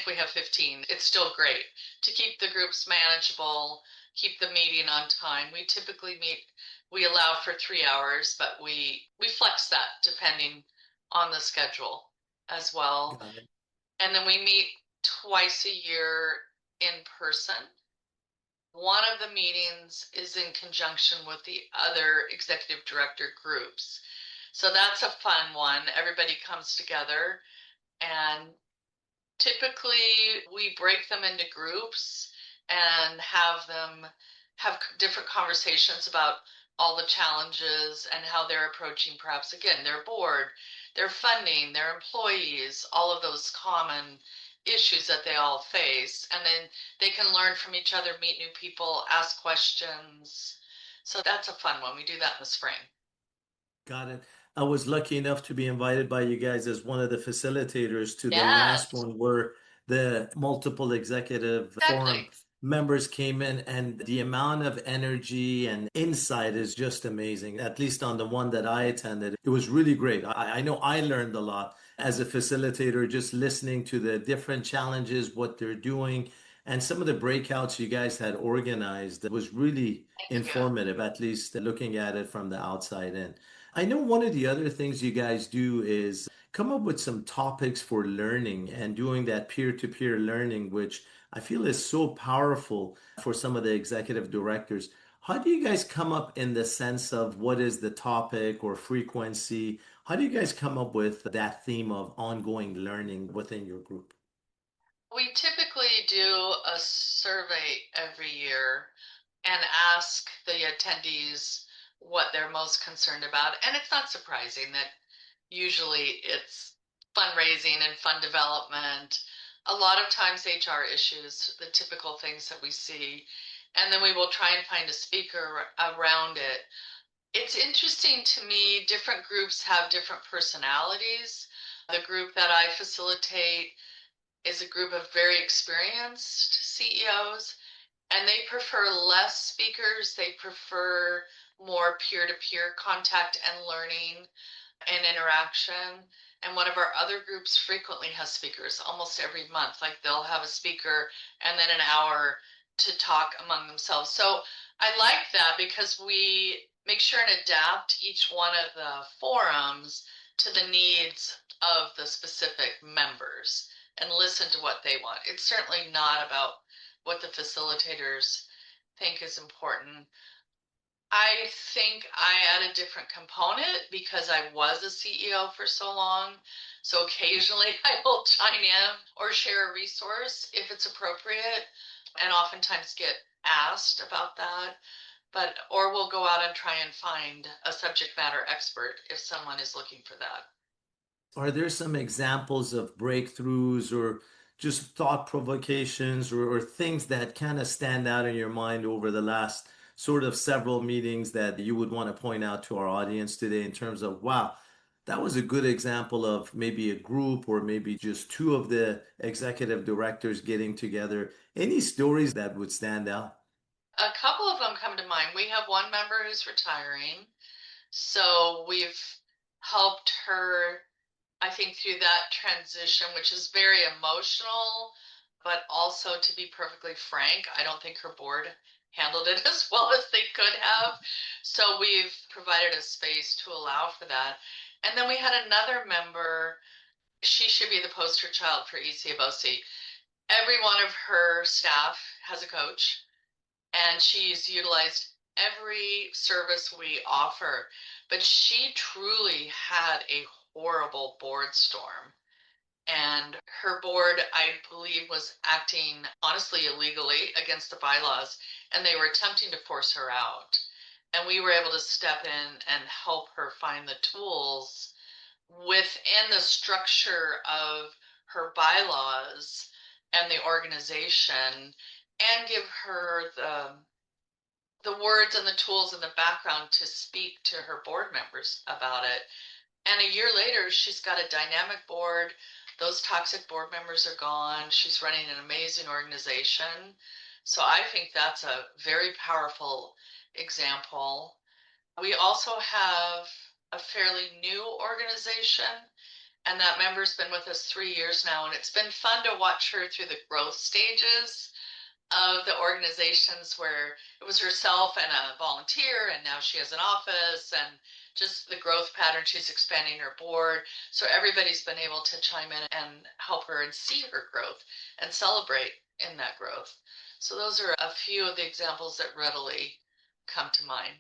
if we have 15, it's still great to keep the groups manageable, keep the meeting on time. We typically we allow for 3 hours, but we flex that depending on the schedule as well. Got it. And then we meet twice a year in person. One of the meetings is in conjunction with the other executive director groups. So that's a fun one. Everybody comes together, and typically we break them into groups and have them have different conversations about all the challenges and how they're approaching, perhaps again, their board, their funding, their employees, all of those common issues that they all face. And then they can learn from each other, meet new people, ask questions. So that's a fun one. We do that in the spring. Got it. I was lucky enough to be invited by you guys as one of the facilitators to the last Yes, one where the multiple executive forum exactly. members came in, and the amount of energy and insight is just amazing. At least on the one that I attended, it was really great. I know I learned a lot as a facilitator, just listening to the different challenges, what they're doing, and some of the breakouts you guys had organized. It was really Thank you. informative, at least looking at it from the outside in. I know one of the other things you guys do is come up with some topics for learning and doing that peer-to-peer learning, which I feel is so powerful for some of the executive directors. How do you guys come up in the sense of what is the topic or frequency? How do you guys come up with that theme of ongoing learning within your group? We typically do a survey every year and ask the attendees what they're most concerned about. And it's not surprising that usually it's fundraising and fund development. A lot of times HR issues, the typical things that we see. And then we will try and find a speaker around it. It's interesting to me, different groups have different personalities. The group that I facilitate is a group of very experienced CEOs, and they prefer less speakers. They prefer more peer-to-peer contact and learning and interaction. And one of our other groups frequently has speakers almost every month. Like they'll have a speaker and then an hour to talk among themselves. So I like that because we make sure and adapt each one of the forums to the needs of the specific members and listen to what they want. It's certainly not about what the facilitators think is important. I think I add a different component because I was a CEO for so long. So occasionally I will chime in or share a resource if it's appropriate, and oftentimes get asked about that. But, or we'll go out and try and find a subject matter expert if someone is looking for that. Are there some examples of breakthroughs or just thought provocations or things that kind of stand out in your mind over the last sort of several meetings that you would want to point out to our audience today in terms of, wow, that was a good example of maybe a group or maybe just two of the executive directors getting together? Any stories that would stand out? A couple of them come to mind. We have one member who's retiring, so we've helped her, I think, through that transition, which is very emotional, but also, to be perfectly frank, I don't think her board handled it as well as they could have. So we've provided a space to allow for that. And then we had another member, she should be the poster child for ECofOC. Every one of her staff has a coach, and she's utilized every service we offer. But she truly had a horrible board storm. And her board, I believe, was acting honestly illegally against the bylaws, and they were attempting to force her out. And we were able to step in and help her find the tools within the structure of her bylaws and the organization, and give her the words and the tools and the background to speak to her board members about it. And a year later, she's got a dynamic board. Those toxic board members are gone. She's running an amazing organization. So I think that's a very powerful example. We also have a fairly new organization, And that member's been with us 3 years now, and it's been fun to watch her through the growth stages of the organizations where it was herself and a volunteer, and now she has an office, and just the growth pattern. She's expanding her board. So everybody's been able to chime in and help her and see her growth and celebrate in that growth. So those are a few of the examples that readily come to mind.